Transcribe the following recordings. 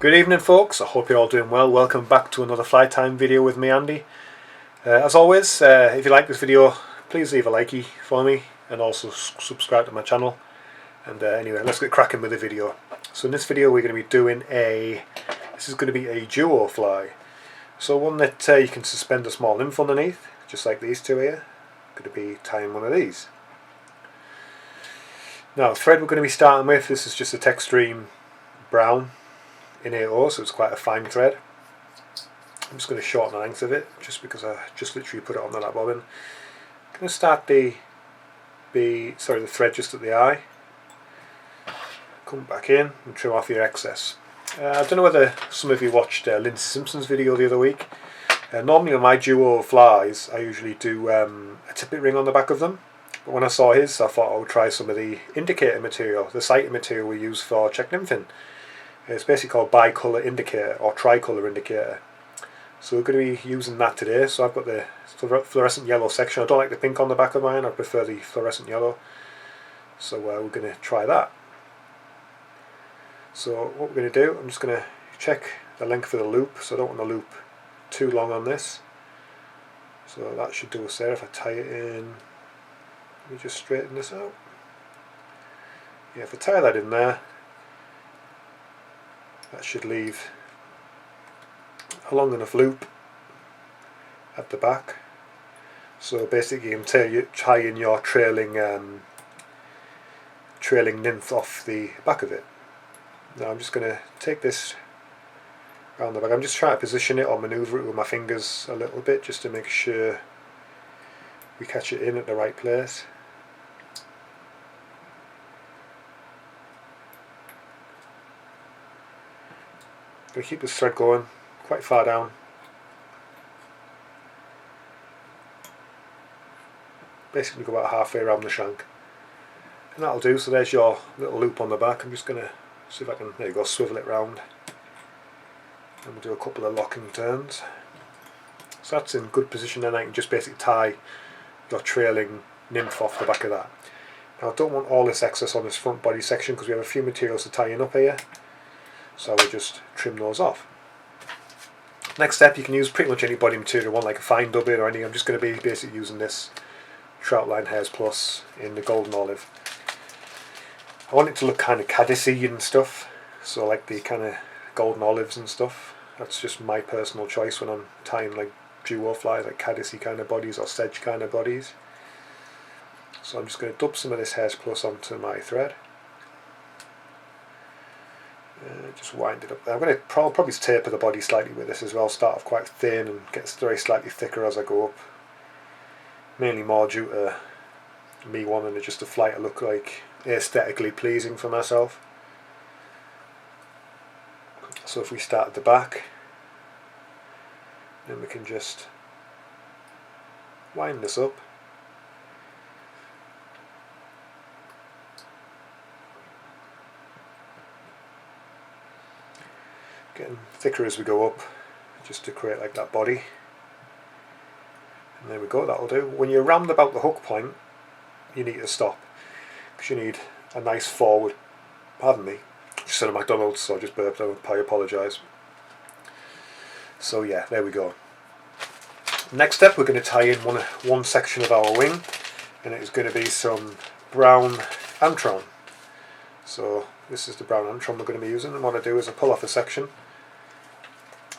Good evening folks, I hope you're all doing well. Welcome back to another fly time video with me, Andy. As always, if you like this video, please leave a likey for me and also subscribe to my channel. And anyway, let's get cracking with the video. So in this video we're going to be doing this is going to be a duo fly. So one that you can suspend a small nymph underneath, just like these two here. Going to be tying one of these. Now the thread we're going to be starting with, this is just a Textreme brown in 8/0, so it's quite a fine thread. I'm just going to shorten the length of it just because I just literally put it on the lap bobbin. I'm going to start the thread just at the eye, come back in and trim off your excess. I don't know whether some of you watched Lindsay Simpson's video the other week. Normally on my duo flies I usually do a tippet ring on the back of them, but when I saw his I thought I would try some of the indicator material, the sighting material we use for check nymphing. It's basically called bicolour indicator or tricolour indicator. So we're going to be using that today. So I've got the fluorescent yellow section. I don't like the pink on the back of mine, I prefer the fluorescent yellow. So we're going to try that. So what we're going to do, I'm just going to check the length of the loop. So I don't want the loop too long on this. So that should do us there. If I tie it in, let me just straighten this out. Yeah, if I tie that in there, that should leave a long enough loop at the back. So basically you can tie in your trailing nymph off the back of it. Now I'm just going to take this around the back. I'm just trying to position it or manoeuvre it with my fingers a little bit just to make sure we catch it in at the right place. I'm going to keep this thread going quite far down. Basically go about halfway around the shank. And that'll do, so there's your little loop on the back. I'm just going to see if I can, there you go, swivel it round. And we'll do a couple of locking turns. So that's in good position, then I can just basically tie your trailing nymph off the back of that. Now I don't want all this excess on this front body section because we have a few materials to tie in up here. So we'll just trim those off. Next step, you can use pretty much any body material you want, like a fine dubbing or anything. I'm just going to be basically using this Troutline Hairs Plus in the golden olive. I want it to look kind of caddisy and stuff, so like the kind of golden olives and stuff. That's just my personal choice when I'm tying like duo flies, like caddisy kind of bodies or sedge kind of bodies. So I'm just going to dub some of this Hairs Plus onto my thread. Just wind it up there. I'm going to probably taper the body slightly with this as well, start off quite thin and get very slightly thicker as I go up. Mainly more due to me wanting it just to fly to look like aesthetically pleasing for myself. So if we start at the back, then we can just wind this up. Getting thicker as we go up, just to create like that body. And there we go, that'll do. When you're round about the hook point, you need to stop, because you need a nice forward, pardon me, just said a McDonald's, so I just burped, I apologise. So yeah, there we go. Next step, we're going to tie in one section of our wing, and it is going to be some brown Antron. So this is the brown Antron we're going to be using, and what I do is I pull off a section.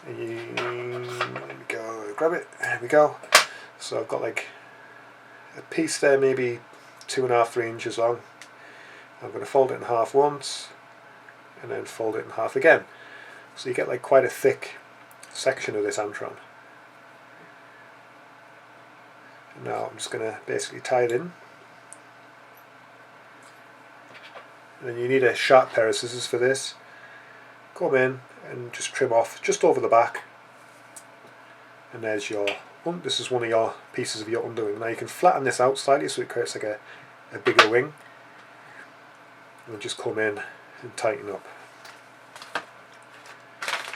There we go, grab it, there we go. So I've got like a piece there, maybe 2.5–3 inches long. I'm going to fold it in half once, and then fold it in half again. So you get like quite a thick section of this Antron. And now I'm just going to basically tie it in. And then you need a sharp pair of scissors for this. Come in and just trim off just over the back. And there's your, this is one of your pieces of your underwing. Now you can flatten this out slightly so it creates like a bigger wing. And just come in and tighten up.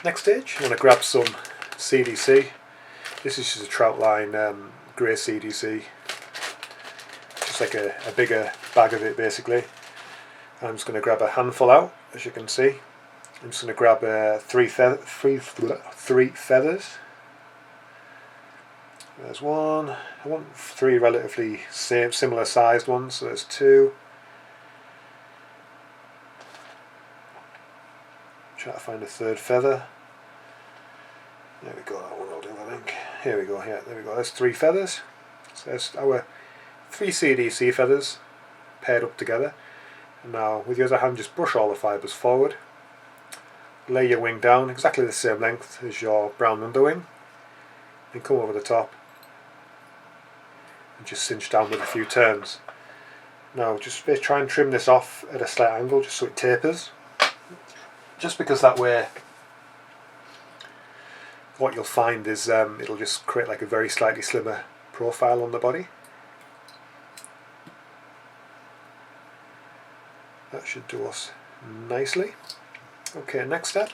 Next stage, I'm going to grab some CDC. This is just a Troutline grey CDC. Just like a bigger bag of it basically. I'm just going to grab a handful out, as you can see. I'm just going to grab three feathers. There's one. I want 3 relatively similar sized ones, so there's 2. Try to find a 3rd feather. There we go, that one will do, I think. Here we go, yeah, there we go. There's 3 feathers. So there's our 3 CDC feathers paired up together. And now with your other hand, just brush all the fibres forward. Lay your wing down exactly the same length as your brown underwing. And come over the top. And just cinch down with a few turns. Now just try and trim this off at a slight angle just so it tapers. Just because that way what you'll find is it'll just create like a very slightly slimmer profile on the body. That should do us nicely. Okay, next step.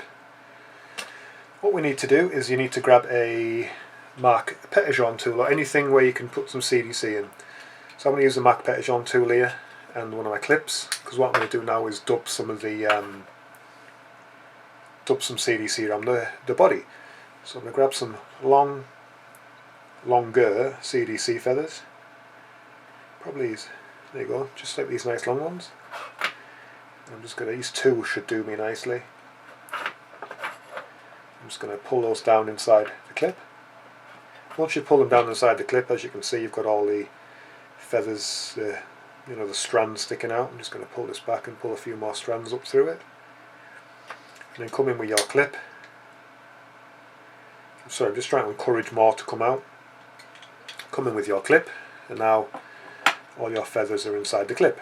What we need to do is you need to grab a Mark Petitjean tool or anything where you can put some CDC in. So I'm going to use the Mark Petitjean tool here and one of my clips, because what I'm going to do now is dub some of the CDC around the body. So I'm going to grab some longer CDC feathers. Probably these, there you go, just like these nice long ones. I'm just going to, these 2 should do me nicely. I'm just going to pull those down inside the clip. Once you pull them down inside the clip, as you can see, you've got all the feathers, the strands sticking out. I'm just going to pull this back and pull a few more strands up through it. And then come in with your clip. Sorry, I'm just trying to encourage more to come out. Come in with your clip, and now all your feathers are inside the clip.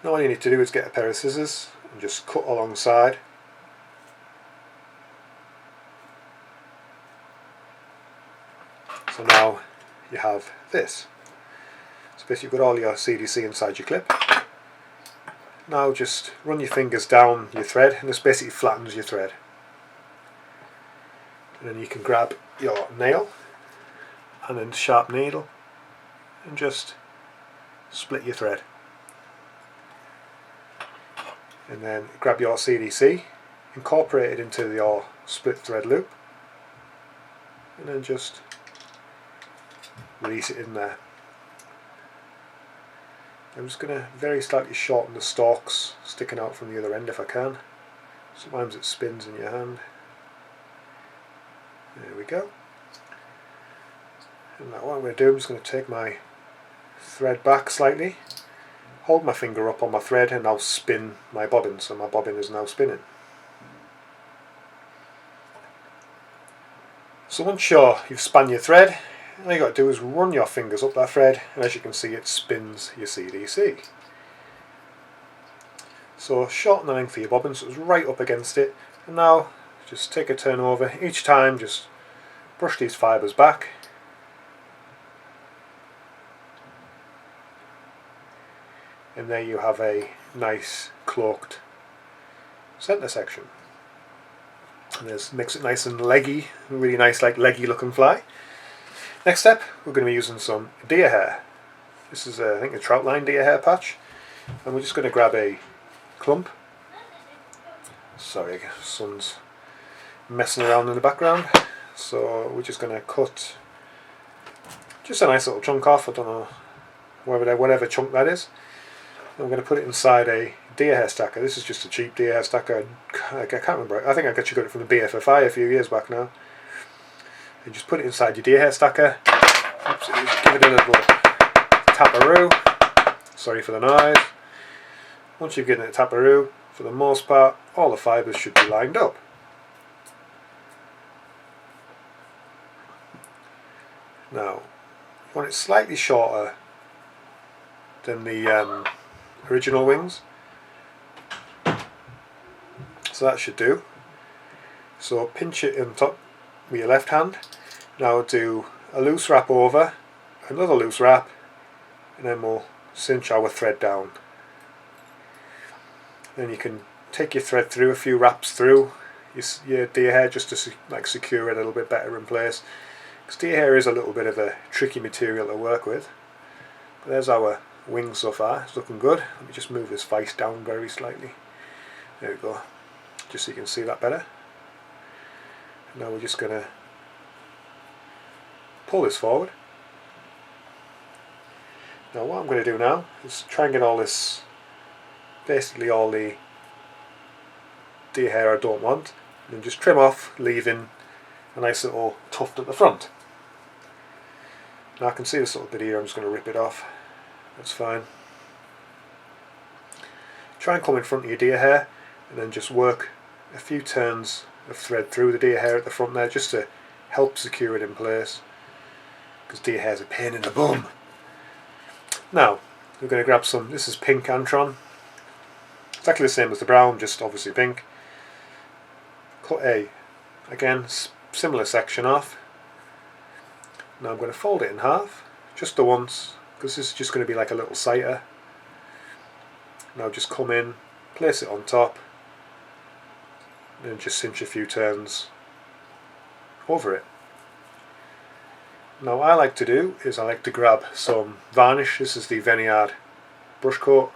Now all you need to do is get a pair of scissors and just cut alongside. So now you have this. So basically you've got all your CDC inside your clip. Now just run your fingers down your thread and this basically flattens your thread. And then you can grab your nail and then sharp needle and just split your thread. And then grab your CDC, incorporate it into your split thread loop, and then just release it in there. I'm just going to very slightly shorten the stalks sticking out from the other end if I can. Sometimes it spins in your hand. There we go. And now what I'm going to do, I'm just going to take my thread back slightly, hold my finger up on my thread, and I'll spin my bobbin. So my bobbin is now spinning. So once you've spun your thread, all you got to do is run your fingers up that thread, and as you can see, it spins your CDC. So shorten the length of your bobbin so it's right up against it, and now just take a turn over. Each time just brush these fibres back. And there you have a nice cloaked centre section. And this makes it nice and leggy, really nice like leggy looking fly. Next step, we're going to be using some deer hair. This is I think a troutline deer hair patch, and we're just going to grab a clump. Sorry, sun's messing around in the background. So we're just going to cut just a nice little chunk off. I don't know whatever chunk that is. I'm going to put it inside a deer hair stacker. This is just a cheap deer hair stacker. I can't remember. I think I actually got it from the BFFI a few years back now. And just put it inside your deer hair stacker. Oops, give it a little taparoo. Sorry for the noise. Once you've given it a taparoo, for the most part, all the fibres should be lined up. Now, you want it slightly shorter than the original wings, so that should do. So pinch it in top with your left hand. Now do a loose wrap over, another loose wrap, and then we'll cinch our thread down. Then you can take your thread through a few wraps through your deer hair just to secure it a little bit better in place. Because deer hair is a little bit of a tricky material to work with. But there's our wings so far. It's looking good. Let me just move this vise down very slightly. There we go, just so you can see that better. Now we're just going to pull this forward. Now what I'm going to do now is try and get all this, basically all the deer hair I don't want, and then just trim off, leaving a nice little tuft at the front. Now I can see this little bit here, I'm just going to rip it off, that's fine. Try and come in front of your deer hair and then just work a few turns of thread through the deer hair at the front there, just to help secure it in place, because deer hair is a pain in the bum. Now we're going to grab some, this is pink Antron, exactly the same as the brown, just obviously pink. Cut a, again, similar section off. Now I'm going to fold it in half, just the once, because this is just going to be like a little sighter. Now just come in, place it on top, and just cinch a few turns over it. Now what I like to do is I like to grab some varnish. This is the Vineyard brush coat.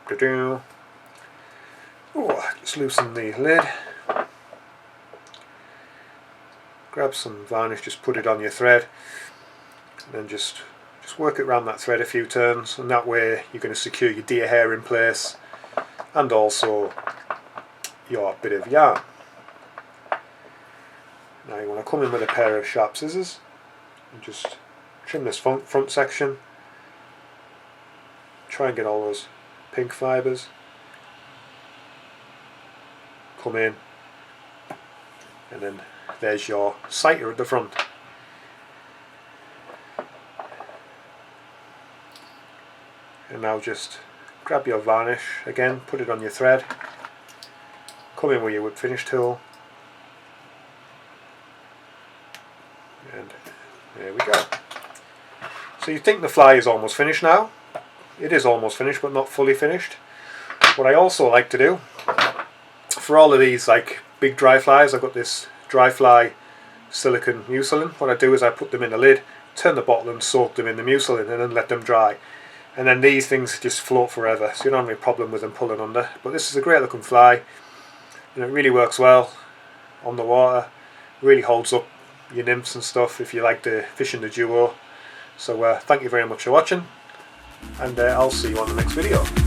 Oh, just loosen the lid. Grab some varnish, just put it on your thread, and then just work it around that thread a few turns, and that way you're going to secure your deer hair in place and also your bit of yarn. Now you want to come in with a pair of sharp scissors and just trim this front section. Try and get all those pink fibres. Come in, and then there's your sighter at the front. And now just grab your varnish again, put it on your thread, come in with your whip finish tool, and there we go. So you think the fly is almost finished now. It is almost finished, but not fully finished. What I also like to do, for all of these like big dry flies, I've got this dry fly silicone mucilin. What I do is I put them in a lid, turn the bottle and soak them in the mucilin, and then let them dry. And then these things just float forever, so you don't have any problem with them pulling under. But this is a great looking fly, and it really works well on the water. Really holds up your nymphs and stuff if you like to fish in the duo. So thank you very much for watching, and I'll see you on the next video.